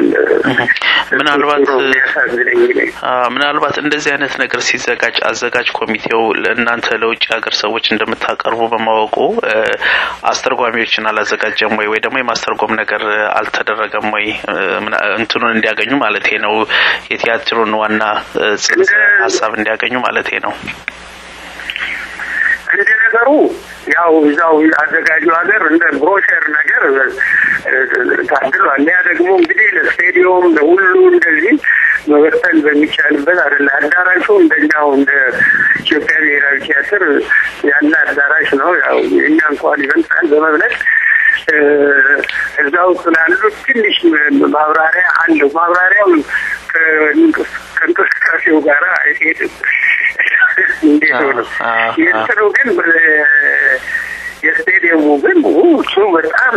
ምናልባት እንደዚህ አይነት ነገር ሲዘጋጅ አዘጋጅ ኮሚቴው ለእናንተ ለውጭ ሀገር ሰዎች እንደምታቀርቡ በማወቁ አስተርጓሚዎችን አላዘጋጀም ወይ ደግሞ የማስተርጎም ነገር አልተደረገም ወይ? እንትኑን እንዲያገኙ ማለት ነው የቲያትሩን ዋና ጽንሰ ሀሳብ እንዲያገኙ ማለት ነው። እንደነገሩ ያው እዛው አዘጋጁ ሀገር እንደ ብሮሸር ነገር ታድሏል። ያ ደግሞ እንግዲህ ለስቴዲየም ለሁሉ እንደዚህ መበተን በሚቻልበት አይደለ። አዳራሹ እንደኛው እንደ ኢትዮጵያ ብሔራዊ ቲያትር ያለ አዳራሽ ነው። ያው የኛ እንኳን ይበልጣል በመብለጥ እዛው ስላሉ ትንሽ ማብራሪያ አለው። ማብራሪያው ከእንቅስቃሴው ጋር አይሄድም። እንዴት ነው የእንትኑ ግን የስቴዲየሙ ግን እሱ በጣም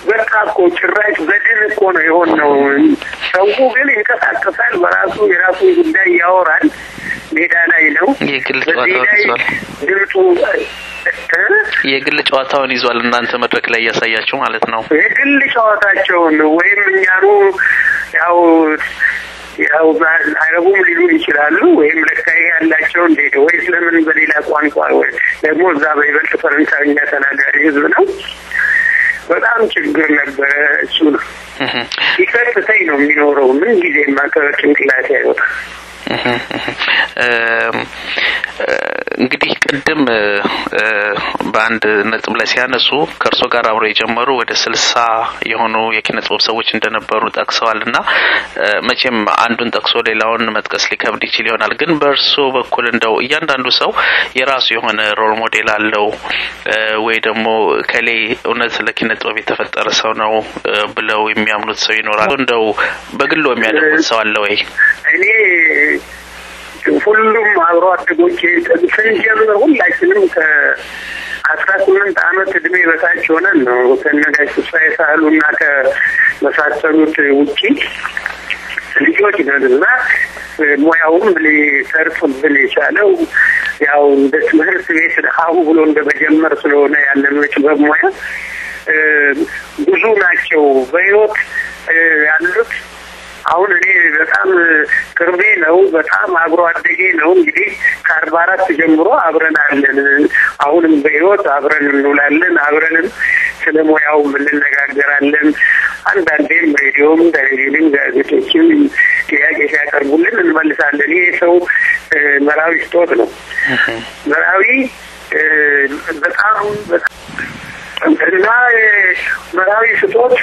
በቃ እኮ ጭራሽ በድን እኮ ነው የሆነው። ሰው ግን ይንቀሳቀሳል፣ በራሱ የራሱን ጉዳይ ያወራል። ሜዳ ላይ ነው የግል ጨዋታውን ይዟል። እናንተ መድረክ ላይ ያሳያችሁ ማለት ነው የግል ጨዋታቸውን ወይም እኛኑ ያው አረቡም ሊሉን ይችላሉ ወይም ለካይ ያላቸው እንዴት ወይ ለምን በሌላ ቋንቋ ወይ ደግሞ እዛ በይበልጥ ፈረንሳይኛ ተናጋሪ ህዝብ ነው በጣም ችግር ነበር እሱ ነው ይከተተኝ ነው የሚኖረው ምን ጊዜ ማከረጭንቅላት ያወጣ እንግዲህ ቀደም ባንድ ነጥብ ላይ ሲያነሱ ከርሶ ጋር አብረው የጀመሩ ወደ 60 የሆኑ የኪነጥበብ ሰዎች እንደነበሩ ጠቅሰዋልና መቼም አንዱን ጠቅሶ ሌላውን መጥቀስ ሊከብድ ይችላል ይሆናል ግን በርሶ በኩል እንደው እያንዳንዱ ሰው የራሱ የሆነ ሮል ሞዴል አለው ወይ ደግሞ ከሌ እውነት ለኪነጥበብ የተፈጠረ ሰው ነው ብለው የሚያምኑት ሰው ይኖራል እንደው በግሎ የሚያደርጉት ሰው አለ ወይ እኔ ሁሉም አብሮ አደጎቼ ስንጀምር ሁላችንም ከ18 ዓመት እድሜ በታች ሆነን ነው ከነጋሽ ተስፋዬ ሳህሉና ከመሳሰሉት ውጪ ልጆች ነንና ሙያውም ሊሰርፍብን የቻለው ያው እንደ ትምህርት ቤት ሀሁ ብሎ እንደመጀመር ስለሆነ ያለነው በሙያ ብዙ ናቸው በህይወት ያሉት አሁን እኔ በጣም ቅርቤ ነው በጣም አብሮ አደጌ ነው እንግዲህ ከ44 ጀምሮ አብረን አለን አሁንም በህይወት አብረን እንውላለን አብረን ስለሞያው እንነጋገራለን አንዳንዴም ሬዲዮም ቴሌቪዥንም ጋዜጦችም ጥያቄ ሲያቀርቡልን እንመልሳለን ይሄ ሰው መራዊ ስጦት ነው መራዊ በጣም እና መራዊ ስጦት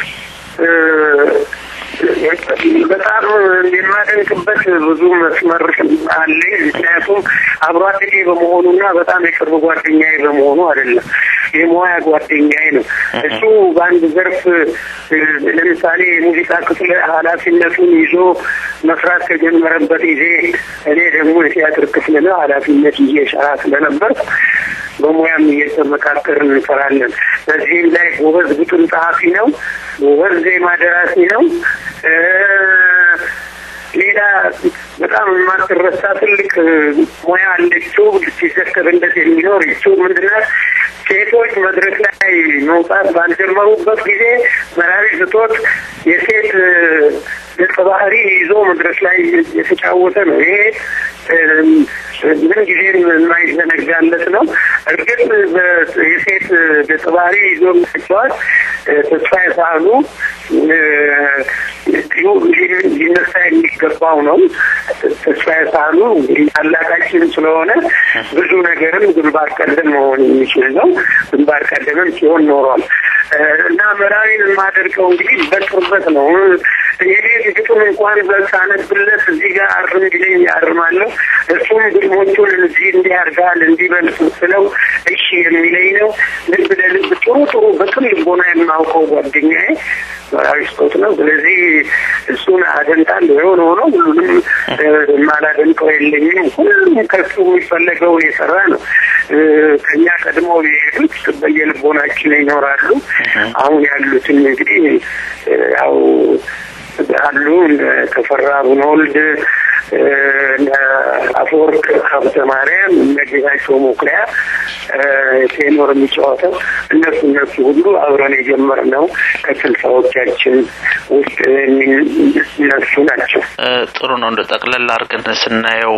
በጣም የማደንቅበት ብዙ መስመር አለ ምክንያቱም አብሮ አደጌ በመሆኑና በጣም የቅርብ ጓደኛዬ በመሆኑ አይደለም የሞያ ጓደኛዬ ነው እሱ በአንድ ዘርፍ ለምሳሌ ሙዚቃ ክፍል ኃላፊነቱን ይዞ መስራት ከጀመረበት ጊዜ እኔ ደግሞ የቲያትር ክፍል ነው ኃላፊነት እየሰራ ስለነበር በሙያም እየተመካከርን እንሰራለን በዚህም ላይ ጎበዝ ግጥም ጸሐፊ ነው ጎበዝ ዜማ ደራሲ ነው ሌላ በጣም ማትረሳ ትልቅ ሙያ አለችው ሲዘከር እንደዚህ የሚኖር እሱ ምንድነው ሴቶች መድረክ ላይ መውጣት ባልጀመሩበት ጊዜ መራዊ ስጦት የሴት ባህሪ ይዞ መድረክ ላይ የተጫወተ ነው ይሄ ምን ጊዜም የማይዘነጋለት ነው እርግጥ የሴት ባህሪ ይዞ ተጫወት ተስፋዬ ሳህሉ ሊነሳ የሚገባው ነው ተስፋዬ ሳህሉ ታላቃችን ስለሆነ ብዙ ነገርም ግንባር ቀደም መሆን የሚችል ነው ግንባር ቀደምም ሲሆን ኖሯል እና መራዊን ማደርገው እንግዲህ በቅርበት ነው የኔ ግጥም እንኳን በሳነብለት እዚህ ጋር አርም ቢለኝ ያርማለሁ እሱም ግጥሞቹን እዚህ እንዲያርጋል እንዲበልጥ ስለው እሺ የሚለኝ ነው ልብ ለልብ ጥሩ በቅን ልቦና የማውቀው ጓደኛዬ አሪስቶት ነው ስለዚህ እሱን አደንቃለሁ የሆነ ሁሉንም ማላደንቀው የለኝም ሁሉም ከሱ የሚፈለገው የሰራ ነው ከኛ ቀድሞ የሄዱት በየልቦናችን ይኖራሉ አሁን ያሉትን እንግዲህ ያው አሉ ተፈራ ቡኖልድ አፎርክ ሀብተ ማርያም ነጌታቸው ሞክሪያ ቴኖር የሚጫወተው እነሱ ሁሉ አብረን የጀመርነው ከስልሳዎቻችን ውስጥ እነሱ ናቸው ጥሩ ነው እንደ ጠቅለል አድርገን ስናየው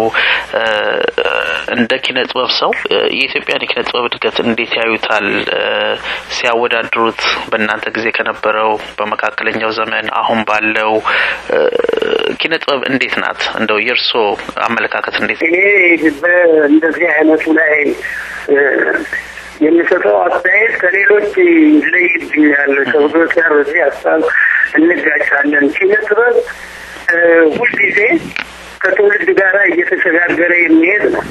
እንደ ኪነጥበብ ሰው የኢትዮጵያን ኪነጥበብ እድገት እንዴት ያዩታል ሲያወዳድሩት በእናንተ ጊዜ ከነበረው በመካከለኛው ዘመን አሁን ባለው ኪነጥበብ እንዴት ናት እንደው የርሶ አመለካከት እንዴት እኔ እንደዚህ አይነቱ ላይ የሚሰጠው አስተያየት ከሌሎች ይለይብኛል ከብዙዎች ጋር በዚህ ሀሳብ እንጋጫለን ኪነጥበብ ሁልጊዜ ከትውልድ ጋር እየተሸጋገረ የሚሄድ ነው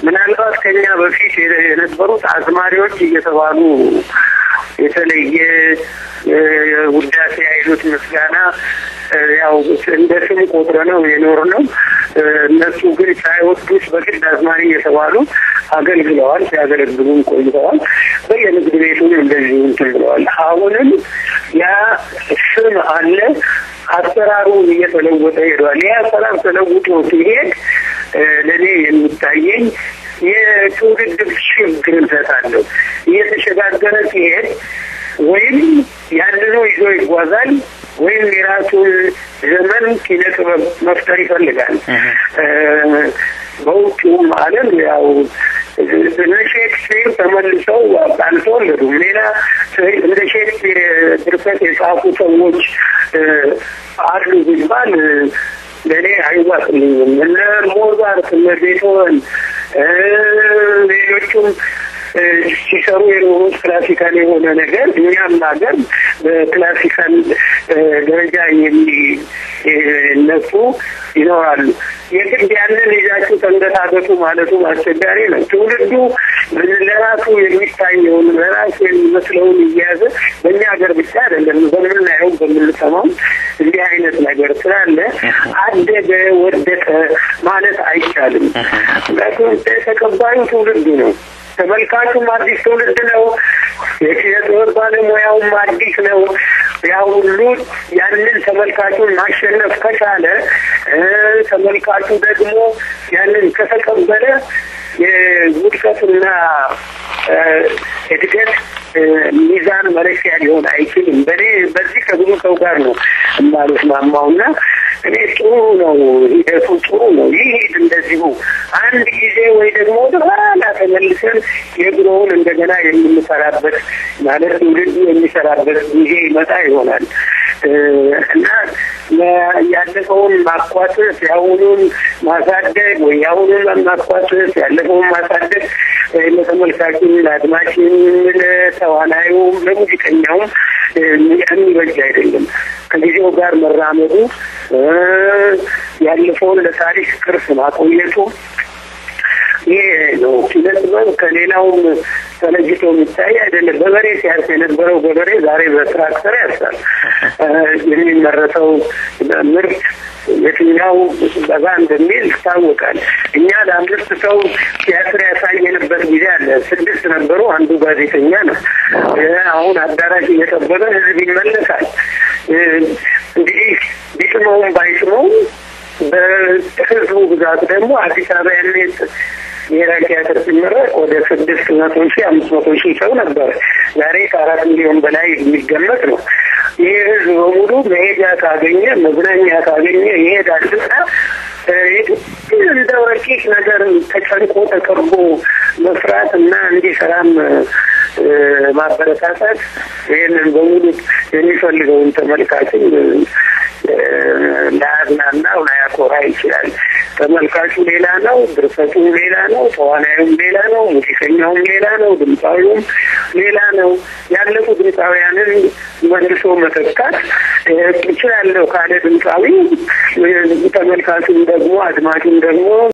ምናልባት ከኛ በፊት የነበሩት አዝማሪዎች እየተባሉ የተለየ ውዳሴ አይሉት ምስጋና ያው እንደ ስም ቆጥረነው የኖርነው እነሱ ግን ሳይወዱት በግድ አዝማሪ የተባሉ አገልግለዋል ሲያገለግሉም ቆይተዋል በየንግድ ቤቱም እንደዚህ እንትን ብለዋል አሁንም ያ ስም አለ አሰራሩ እየተለወጠ ሄዷል ያ አሰራር ተለውጦ ሲሄድ ለኔ የሚታየኝ የትውልድ ሽግግር እንሰጣለን እየተሸጋገረ ሲሄድ ወይም ያንኑ ይዞ ይጓዛል ወይም የራሱን ዘመን ኪነጥበብ መፍጠር ይፈልጋል በውጭውም ዓለም ያው ሼክስፒር ተመልሰው አልተወለዱም። ሌላ እንደ ሼክስፒር ድርሰት የጻፉ ሰዎች አሉ ቢባል ለኔ አይዋጥልኝም። እነ ሞዛርት እነ ቤቶቨን ሌሎቹም ሲሰሩ የኖሩት ክላሲካል የሆነ ነገር እኛም ሀገር በክላሲካል ደረጃ የሚነሱ ይኖራሉ። የግድ ያንን ይዛችሁ ተንገታገቱ ማለቱ አስቸጋሪ ነው። ትውልዱ ለራሱ የሚታየውን ለራሱ የሚመስለውን እያዘ በእኛ ሀገር ብቻ አይደለም በምናየው በምንሰማው እንዲህ አይነት ነገር ስላለ አደገ ወደቀ ማለት አይቻልም። ምክንያቱም ተቀባዩ ትውልዱ ነው። ተመልካቹም አዲስ ትውልድ ነው። የኪነጥበብ ባለሙያውም አዲስ ነው። ያው ሁሉ ያንን ተመልካቹን ማሸነፍ ከቻለ ተመልካቹ ደግሞ ያንን ከተቀበለ የውድቀትና እድገት ሚዛን መለኪያ ሊሆን አይችልም። በዚህ ከብዙ ሰው ጋር ነው የማልስማማውና እኔ ጥሩ ነው ሂደቱ ጥሩ ነው። ይሄድ እንደዚሁ አንድ ጊዜ ወይ ደግሞ ወደኋላ ተመልሰን የድሮውን እንደገና የምንሰራበት ማለት ትውልዱ የሚሰራበት ጊዜ ይመጣ ይሆናል እና ያለፈውን ማቋጠር ያሁኑን ማሳደግ ወይ ያሁኑን ማቋጠር ያለፈውን ማሳደግ ለተመልካቹም ለአድማጭም ለተዋናዩ ለሙዚቀኛውም የሚበጅ አይደለም። ከጊዜው ጋር መራመዱ ያለፈውን ለታሪክ ቅርስ ማቆየቱ ይሄ ነው። ኪነጥበብ ከሌላውም ተለይቶ የሚታይ አይደለም። በበሬ ሲያርስ የነበረው ገበሬ ዛሬ በትራክተር ያርሳል። የሚመረተው ምርት የትኛው በዛ እንደሚል ይታወቃል። እኛ ለአምስት ሰው ቲያትር ያሳየንበት ጊዜ አለ። 6 ነበሩ፣ አንዱ ጋዜጠኛ ነው። አሁን አዳራሽ እየጠበበ ህዝብ ይመለሳል። እንግዲህ ቢጥመውም ባይጥመውም በህዝቡ ብዛት ደግሞ አዲስ አበባ ያኔት ብሔራዊ ቲያትር ሲመረቅ ወደ 600,000 500,000 ሰው ነበር። ዛሬ ከ4 ሚሊዮን በላይ የሚገመት ነው። ይህ ህዝብ በሙሉ መሄጃ ካገኘ መዝናኛ ካገኘ ይሄዳልና እንደ ረቂቅ ነገር ተጨንቆ ተቀርቦ መስራት እና እንዲሰራም ማበረታታት ይህንን በሙሉ የሚፈልገውን ተመልካችን ላያዝናና ላያኮራ ይችላል። ተመልካቹ ሌላ ነው፣ ድርሰቱ ሌላ ነው፣ ተዋናዩም ሌላ ነው፣ ሙዚቀኛውም ሌላ ነው፣ ድምፃዊውም ሌላ ነው። ያለፉ ድምፃውያንን መልሶ መተካት ይችላለሁ ካለ ድምፃዊ ተመልካቹም ደግሞ አድማጩም ደግሞ